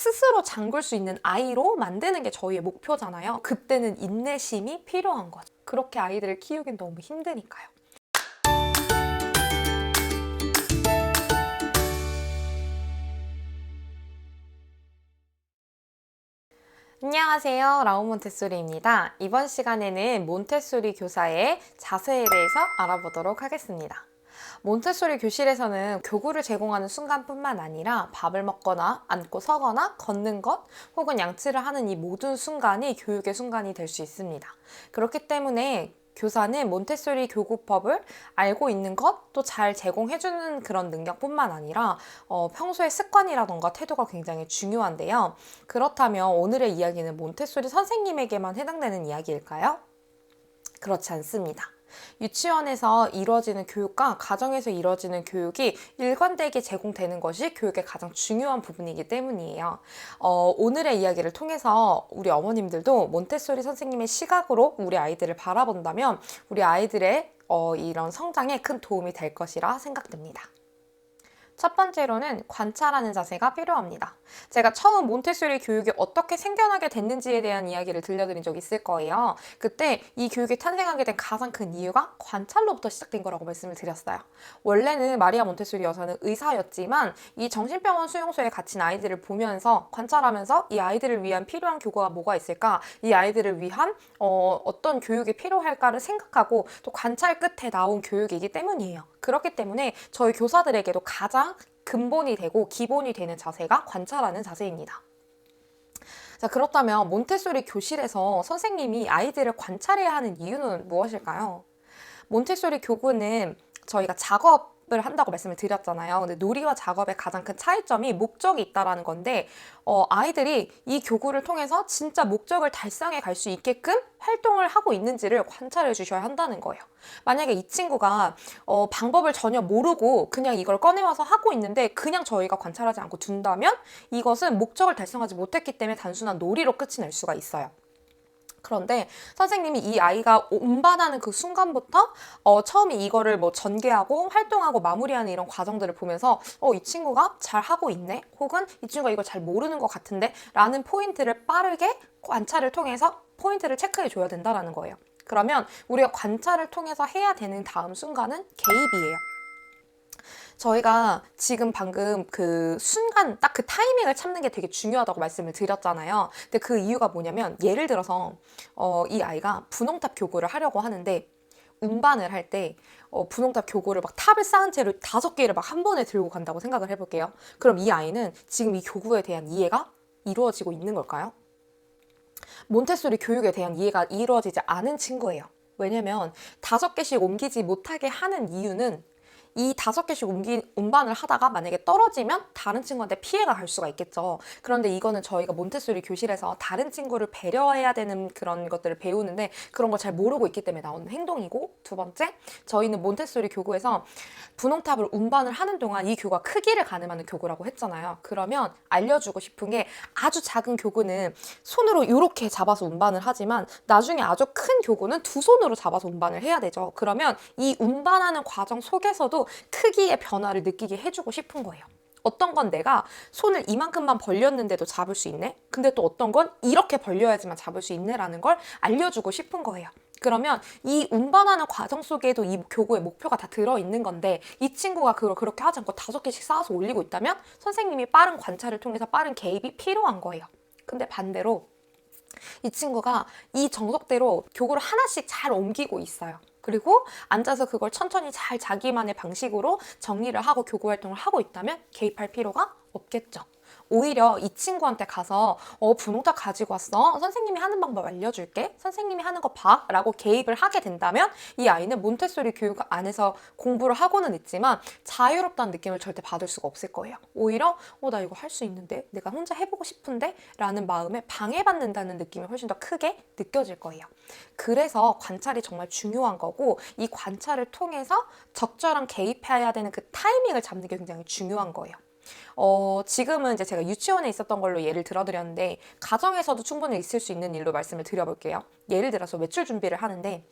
스스로 잠글 수 있는 아이로 만드는 게 저희의 목표잖아요. 그때는 인내심이 필요한 거죠. 그렇게 아이들을 키우긴 너무 힘드니까요. 안녕하세요. 라온 몬테소리입니다. 이번 시간에는 몬테소리 교사의 자세에 대해서 알아보도록 하겠습니다. 몬테소리 교실에서는 교구를 제공하는 순간뿐만 아니라 밥을 먹거나 앉고 서거나 걷는 것 혹은 양치를 하는 이 모든 순간이 교육의 순간이 될 수 있습니다. 그렇기 때문에 교사는 몬테소리 교구법을 알고 있는 것, 또 잘 제공해주는 그런 능력뿐만 아니라 평소의 습관이라던가 태도가 굉장히 중요한데요. 그렇다면 오늘의 이야기는 몬테소리 선생님에게만 해당되는 이야기일까요? 그렇지 않습니다. 유치원에서 이루어지는 교육과 가정에서 이루어지는 교육이 일관되게 제공되는 것이 교육의 가장 중요한 부분이기 때문이에요. 오늘의 이야기를 통해서 우리 어머님들도 몬테소리 선생님의 시각으로 우리 아이들을 바라본다면 우리 아이들의 이런 성장에 큰 도움이 될 것이라 생각됩니다. 첫 번째로는 관찰하는 자세가 필요합니다. 제가 처음 몬테소리 교육이 어떻게 생겨나게 됐는지에 대한 이야기를 들려드린 적이 있을 거예요. 그때 이 교육이 탄생하게 된 가장 큰 이유가 관찰로부터 시작된 거라고 말씀을 드렸어요. 원래는 마리아 몬테소리 여사는 의사였지만 이 정신병원 수용소에 갇힌 아이들을 보면서 관찰하면서 이 아이들을 위한 필요한 교구가 뭐가 있을까? 이 아이들을 위한 어떤 교육이 필요할까를 생각하고 또 관찰 끝에 나온 교육이기 때문이에요. 그렇기 때문에 저희 교사들에게도 가장 근본이 되고 기본이 되는 자세가 관찰하는 자세입니다. 자, 그렇다면 몬테소리 교실에서 선생님이 아이들을 관찰해야 하는 이유는 무엇일까요? 몬테소리 교구는 저희가 작업을 한다고 말씀을 드렸잖아요. 근데 놀이와 작업의 가장 큰 차이점이 목적이 있다라는 건데 아이들이 이 교구를 통해서 진짜 목적을 달성해 갈 수 있게끔 활동을 하고 있는지를 관찰해 주셔야 한다는 거예요. 만약에 이 친구가 방법을 전혀 모르고 그냥 이걸 꺼내와서 하고 있는데 그냥 저희가 관찰하지 않고 둔다면 이것은 목적을 달성하지 못했기 때문에 단순한 놀이로 끝이 날 수가 있어요. 그런데 선생님이 이 아이가 운반하는 그 순간부터 처음에 이거를 뭐 전개하고 활동하고 마무리하는 이런 과정들을 보면서 이 친구가 잘 하고 있네 혹은 이 친구가 이걸 잘 모르는 것 같은데 라는 포인트를 빠르게 관찰을 통해서 포인트를 체크해 줘야 된다는 거예요. 그러면 우리가 관찰을 통해서 해야 되는 다음 순간은 개입이에요. 저희가 지금 방금 그 순간 딱 그 타이밍을 찾는 게 되게 중요하다고 말씀을 드렸잖아요. 근데 그 이유가 뭐냐면 예를 들어서 이 아이가 분홍탑 교구를 하려고 하는데 운반을 할 때 분홍탑 교구를 막 탑을 쌓은 채로 5개를 막 한 번에 들고 간다고 생각을 해볼게요. 그럼 이 아이는 지금 이 교구에 대한 이해가 이루어지고 있는 걸까요? 몬테소리 교육에 대한 이해가 이루어지지 않은 친구예요. 왜냐면 5개씩 옮기지 못하게 하는 이유는 이 5개씩 운반을 하다가 만약에 떨어지면 다른 친구한테 피해가 갈 수가 있겠죠. 그런데 이거는 저희가 몬테소리 교실에서 다른 친구를 배려해야 되는 그런 것들을 배우는데 그런 걸 잘 모르고 있기 때문에 나오는 행동이고, 두 번째, 저희는 몬테소리 교구에서 분홍탑을 운반을 하는 동안 이 교구가 크기를 가늠하는 교구라고 했잖아요. 그러면 알려주고 싶은 게 아주 작은 교구는 손으로 이렇게 잡아서 운반을 하지만 나중에 아주 큰 교구는 2손으로 잡아서 운반을 해야 되죠. 그러면 이 운반하는 과정 속에서도 크기의 변화를 느끼게 해주고 싶은 거예요. 어떤 건 내가 손을 이만큼만 벌렸는데도 잡을 수 있네? 근데 또 어떤 건 이렇게 벌려야지만 잡을 수 있네라는 걸 알려주고 싶은 거예요. 그러면 이 운반하는 과정 속에도 이 교구의 목표가 다 들어있는 건데 이 친구가 그걸 그렇게 하지 않고 5개씩 쌓아서 올리고 있다면 선생님이 빠른 관찰을 통해서 빠른 개입이 필요한 거예요. 근데 반대로 이 친구가 이 정석대로 교구를 하나씩 잘 옮기고 있어요. 그리고 앉아서 그걸 천천히 잘 자기만의 방식으로 정리를 하고 교구 활동을 하고 있다면 개입할 필요가 없겠죠. 오히려 이 친구한테 가서 분홍탑 가지고 왔어. 선생님이 하는 방법 알려줄게. 선생님이 하는 거 봐. 라고 개입을 하게 된다면 이 아이는 몬테소리 교육 안에서 공부를 하고는 있지만 자유롭다는 느낌을 절대 받을 수가 없을 거예요. 오히려 나 이거 할 수 있는데? 내가 혼자 해보고 싶은데? 라는 마음에 방해받는다는 느낌이 훨씬 더 크게 느껴질 거예요. 그래서 관찰이 정말 중요한 거고 이 관찰을 통해서 적절한 개입해야 되는 그 타이밍을 잡는 게 굉장히 중요한 거예요. 지금은 이제 제가 유치원에 있었던 걸로 예를 들어드렸는데 가정에서도 충분히 있을 수 있는 일로 말씀을 드려볼게요. 예를 들어서 외출 준비를 하는데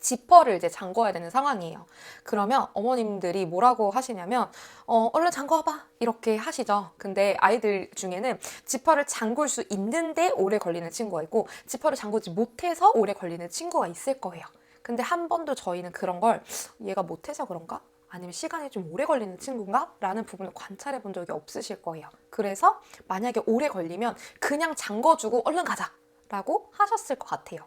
지퍼를 이제 잠궈야 되는 상황이에요. 그러면 어머님들이 뭐라고 하시냐면 얼른 잠궈봐 이렇게 하시죠. 근데 아이들 중에는 지퍼를 잠글 수 있는데 오래 걸리는 친구가 있고 지퍼를 잠그지 못해서 오래 걸리는 친구가 있을 거예요. 근데 한 번도 저희는 그런 걸 얘가 못해서 그런가? 아니면 시간이 좀 오래 걸리는 친구인가? 라는 부분을 관찰해 본 적이 없으실 거예요. 그래서 만약에 오래 걸리면 그냥 잠궈주고 얼른 가자 라고 하셨을 것 같아요.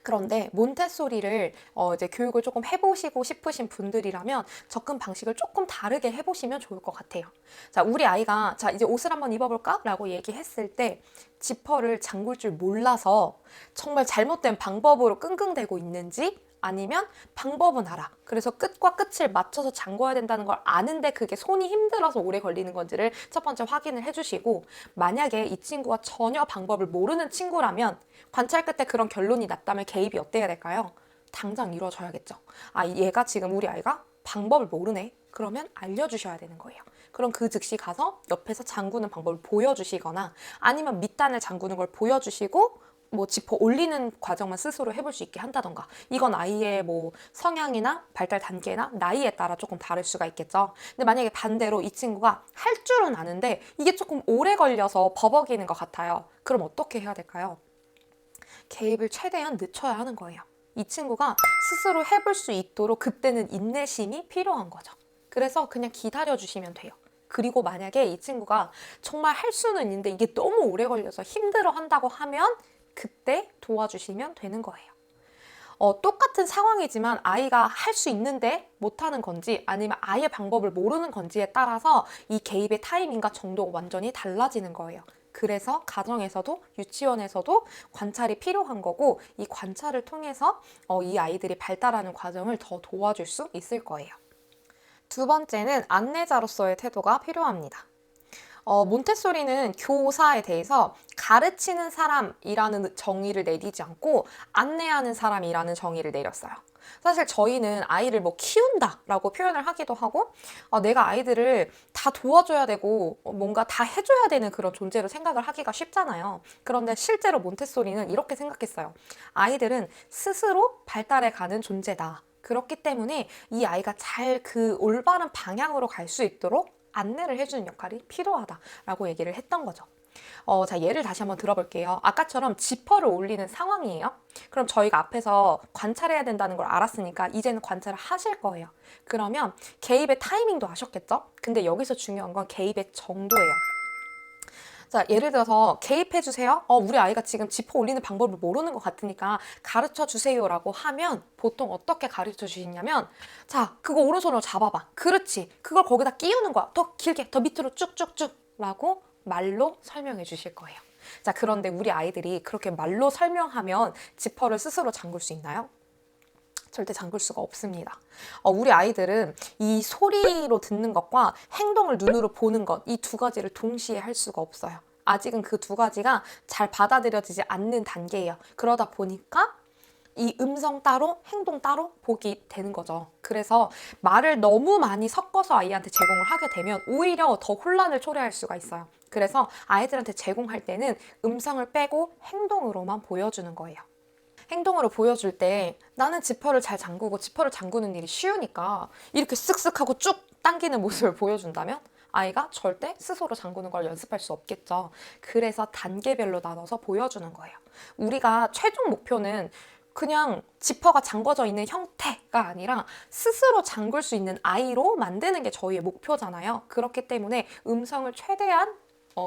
그런데 몬테소리를 이제 교육을 조금 해보시고 싶으신 분들이라면 접근 방식을 조금 다르게 해보시면 좋을 것 같아요. 자, 우리 아이가 자 이제 옷을 한번 입어볼까? 라고 얘기했을 때 지퍼를 잠글 줄 몰라서 정말 잘못된 방법으로 끙끙대고 있는지 아니면 방법은 알아. 그래서 끝과 끝을 맞춰서 잠궈야 된다는 걸 아는데 그게 손이 힘들어서 오래 걸리는 건지를 첫 번째 확인을 해주시고, 만약에 이 친구가 전혀 방법을 모르는 친구라면 관찰 끝에 그런 결론이 났다면 개입이 어때야 될까요? 당장 이루어져야겠죠. 아, 얘가 지금 우리 아이가 방법을 모르네. 그러면 알려주셔야 되는 거예요. 그럼 그 즉시 가서 옆에서 잠그는 방법을 보여주시거나 아니면 밑단을 잠그는 걸 보여주시고 뭐 지퍼 올리는 과정만 스스로 해볼 수 있게 한다던가. 이건 아이의 뭐 성향이나 발달 단계나 나이에 따라 조금 다를 수가 있겠죠. 근데 만약에 반대로 이 친구가 할 줄은 아는데 이게 조금 오래 걸려서 버벅이는 것 같아요. 그럼 어떻게 해야 될까요? 개입을 최대한 늦춰야 하는 거예요. 이 친구가 스스로 해볼 수 있도록 그때는 인내심이 필요한 거죠. 그래서 그냥 기다려 주시면 돼요. 그리고 만약에 이 친구가 정말 할 수는 있는데 이게 너무 오래 걸려서 힘들어 한다고 하면 그때 도와주시면 되는 거예요. 똑같은 상황이지만 아이가 할 수 있는데 못하는 건지 아니면 아예 방법을 모르는 건지에 따라서 이 개입의 타이밍과 정도가 완전히 달라지는 거예요. 그래서 가정에서도 유치원에서도 관찰이 필요한 거고, 이 관찰을 통해서 이 아이들이 발달하는 과정을 더 도와줄 수 있을 거예요. 두 번째는 안내자로서의 태도가 필요합니다. 몬테소리는 교사에 대해서 가르치는 사람이라는 정의를 내리지 않고 안내하는 사람이라는 정의를 내렸어요. 사실 저희는 아이를 뭐 키운다라고 표현을 하기도 하고 내가 아이들을 다 도와줘야 되고 뭔가 다 해줘야 되는 그런 존재로 생각을 하기가 쉽잖아요. 그런데 실제로 몬테소리는 이렇게 생각했어요. 아이들은 스스로 발달해 가는 존재다. 그렇기 때문에 이 아이가 잘 그 올바른 방향으로 갈 수 있도록 안내를 해주는 역할이 필요하다라고 얘기를 했던 거죠. 자, 예를 다시 한번 들어볼게요. 아까처럼 지퍼를 올리는 상황이에요. 그럼 저희가 앞에서 관찰해야 된다는 걸 알았으니까 이제는 관찰을 하실 거예요. 그러면 개입의 타이밍도 아셨겠죠? 근데 여기서 중요한 건 개입의 정도예요. 자, 예를 들어서 개입해주세요. 우리 아이가 지금 지퍼 올리는 방법을 모르는 것 같으니까 가르쳐주세요 라고 하면 보통 어떻게 가르쳐주시냐면, 자, 그거 오른손으로 잡아봐. 그렇지. 그걸 거기다 끼우는 거야. 더 길게, 더 밑으로 쭉쭉쭉 라고 말로 설명해 주실 거예요. 자, 그런데 우리 아이들이 그렇게 말로 설명하면 지퍼를 스스로 잠글 수 있나요? 절대 잠글 수가 없습니다. 우리 아이들은 이 소리로 듣는 것과 행동을 눈으로 보는 것, 이 두 가지를 동시에 할 수가 없어요. 아직은 그 두 가지가 잘 받아들여지지 않는 단계예요. 그러다 보니까 이 음성 따로, 행동 따로 보기 되는 거죠. 그래서 말을 너무 많이 섞어서 아이한테 제공을 하게 되면 오히려 더 혼란을 초래할 수가 있어요. 그래서 아이들한테 제공할 때는 음성을 빼고 행동으로만 보여주는 거예요. 행동으로 보여줄 때 나는 지퍼를 잘 잠그고 지퍼를 잠그는 일이 쉬우니까 이렇게 쓱쓱 하고 쭉 당기는 모습을 보여준다면 아이가 절대 스스로 잠그는 걸 연습할 수 없겠죠. 그래서 단계별로 나눠서 보여주는 거예요. 우리가 최종 목표는 그냥 지퍼가 잠궈져 있는 형태가 아니라 스스로 잠글 수 있는 아이로 만드는 게 저희의 목표잖아요. 그렇기 때문에 음성을 최대한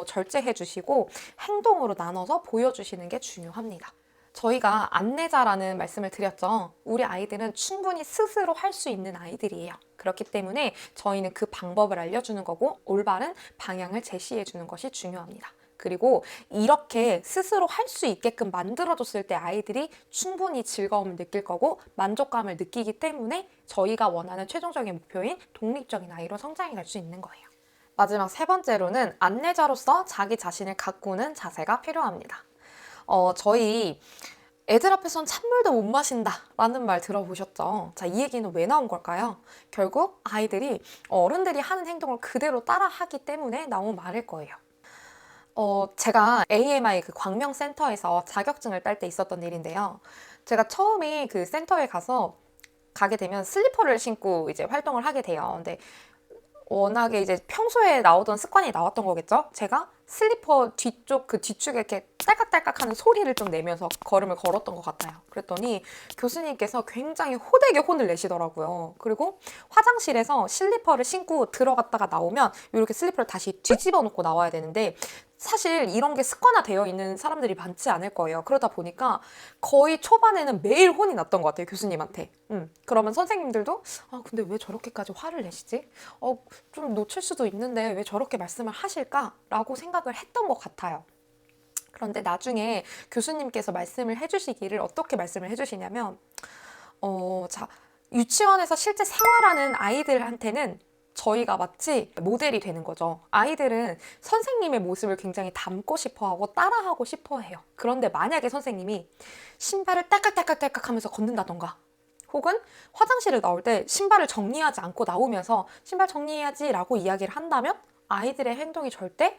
절제해 주시고 행동으로 나눠서 보여주시는 게 중요합니다. 저희가 안내자라는 말씀을 드렸죠. 우리 아이들은 충분히 스스로 할 수 있는 아이들이에요. 그렇기 때문에 저희는 그 방법을 알려주는 거고 올바른 방향을 제시해 주는 것이 중요합니다. 그리고 이렇게 스스로 할 수 있게끔 만들어줬을 때 아이들이 충분히 즐거움을 느낄 거고 만족감을 느끼기 때문에 저희가 원하는 최종적인 목표인 독립적인 아이로 성장해 갈 수 있는 거예요. 마지막 세 번째로는 안내자로서 자기 자신을 가꾸는 자세가 필요합니다. 저희 애들 앞에선 찬물도 못 마신다 라는 말 들어보셨죠? 자, 이 얘기는 왜 나온 걸까요? 결국 아이들이 어른들이 하는 행동을 그대로 따라 하기 때문에 나온 말일 거예요. 제가 AMI 그 광명센터에서 자격증을 딸 때 있었던 일인데요. 제가 처음에 그 센터에 가게 되면 슬리퍼를 신고 이제 활동을 하게 돼요. 근데 워낙에 이제 평소에 나오던 습관이 나왔던 거겠죠? 제가 슬리퍼 뒤쪽 그 뒤축에 이렇게 딸깍딸깍 하는 소리를 좀 내면서 걸음을 걸었던 것 같아요. 그랬더니 교수님께서 굉장히 호되게 혼을 내시더라고요. 그리고 화장실에서 슬리퍼를 신고 들어갔다가 나오면 이렇게 슬리퍼를 다시 뒤집어 놓고 나와야 되는데 사실 이런 게 습관화되어 있는 사람들이 많지 않을 거예요. 그러다 보니까 거의 초반에는 매일 혼이 났던 것 같아요, 교수님한테. 그러면 선생님들도 근데 왜 저렇게까지 화를 내시지? 좀 놓칠 수도 있는데 왜 저렇게 말씀을 하실까라고 생각을 했던 것 같아요. 그런데 나중에 교수님께서 말씀을 해주시기를 어떻게 말씀을 해주시냐면 자, 유치원에서 실제 생활하는 아이들한테는 저희가 마치 모델이 되는 거죠. 아이들은 선생님의 모습을 굉장히 닮고 싶어 하고 따라하고 싶어 해요. 그런데 만약에 선생님이 신발을 딸깍딸깍딸깍 하면서 걷는다던가 혹은 화장실을 나올 때 신발을 정리하지 않고 나오면서 신발 정리해야지 라고 이야기를 한다면 아이들의 행동이 절대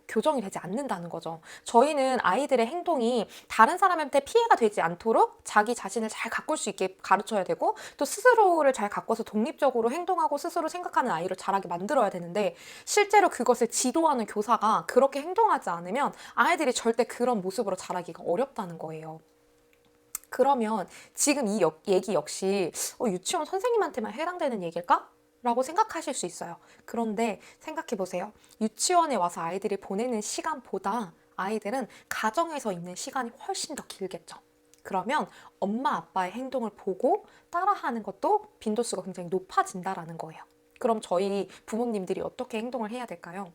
교정이 되지 않는다는 거죠. 저희는 아이들의 행동이 다른 사람한테 피해가 되지 않도록 자기 자신을 잘 가꿀 수 있게 가르쳐야 되고 또 스스로를 잘 가꿔서 독립적으로 행동하고 스스로 생각하는 아이를 자라게 만들어야 되는데 실제로 그것을 지도하는 교사가 그렇게 행동하지 않으면 아이들이 절대 그런 모습으로 자라기가 어렵다는 거예요. 그러면 지금 이 얘기 역시 유치원 선생님한테만 해당되는 얘기일까? 라고 생각하실 수 있어요. 그런데 생각해 보세요. 유치원에 와서 아이들이 보내는 시간보다 아이들은 가정에서 있는 시간이 훨씬 더 길겠죠. 그러면 엄마 아빠의 행동을 보고 따라하는 것도 빈도수가 굉장히 높아진다라는 거예요. 그럼 저희 부모님들이 어떻게 행동을 해야 될까요?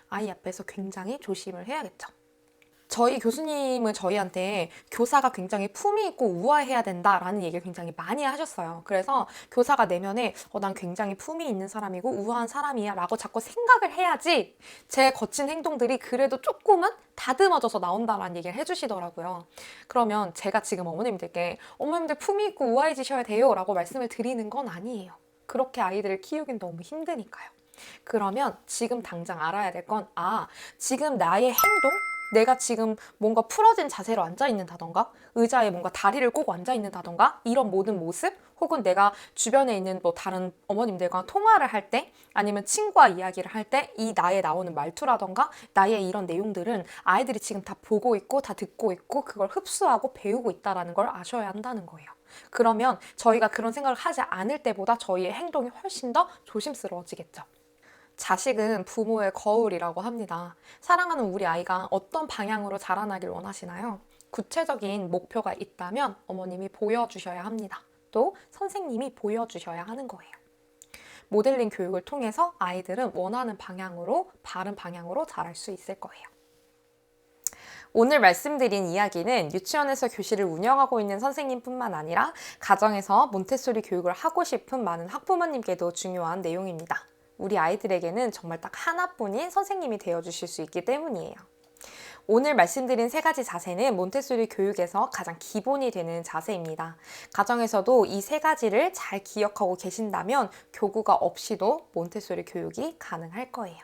아이 앞에서 굉장히 조심을 해야겠죠. 저희 교수님은 저희한테 교사가 굉장히 품위 있고 우아해야 된다라는 얘기를 굉장히 많이 하셨어요. 그래서 교사가 내면에 난 굉장히 품위 있는 사람이고 우아한 사람이야 라고 자꾸 생각을 해야지 제 거친 행동들이 그래도 조금은 다듬어져서 나온다라는 얘기를 해주시더라고요. 그러면 제가 지금 어머님들 품위 있고 우아해지셔야 돼요 라고 말씀을 드리는 건 아니에요. 그렇게 아이들을 키우긴 너무 힘드니까요. 그러면 지금 당장 알아야 될 건 지금 나의 행동? 내가 지금 뭔가 풀어진 자세로 앉아있는다던가 의자에 뭔가 다리를 꼬고 앉아있는다던가 이런 모든 모습 혹은 내가 주변에 있는 다른 어머님들과 통화를 할 때 아니면 친구와 이야기를 할 때 이 나의 나오는 말투라던가 나의 이런 내용들은 아이들이 지금 다 보고 있고 다 듣고 있고 그걸 흡수하고 배우고 있다는 걸 아셔야 한다는 거예요. 그러면 저희가 그런 생각을 하지 않을 때보다 저희의 행동이 훨씬 더 조심스러워지겠죠. 자식은 부모의 거울이라고 합니다. 사랑하는 우리 아이가 어떤 방향으로 자라나길 원하시나요? 구체적인 목표가 있다면 어머님이 보여주셔야 합니다. 또 선생님이 보여주셔야 하는 거예요. 모델링 교육을 통해서 아이들은 원하는 방향으로, 바른 방향으로 자랄 수 있을 거예요. 오늘 말씀드린 이야기는 유치원에서 교실을 운영하고 있는 선생님뿐만 아니라 가정에서 몬테소리 교육을 하고 싶은 많은 학부모님께도 중요한 내용입니다. 우리 아이들에게는 정말 딱 하나뿐인 선생님이 되어주실 수 있기 때문이에요. 오늘 말씀드린 3가지 자세는 몬테소리 교육에서 가장 기본이 되는 자세입니다. 가정에서도 이 3가지를 잘 기억하고 계신다면 교구가 없이도 몬테소리 교육이 가능할 거예요.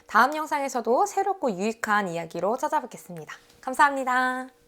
다음 영상에서도 새롭고 유익한 이야기로 찾아뵙겠습니다. 감사합니다.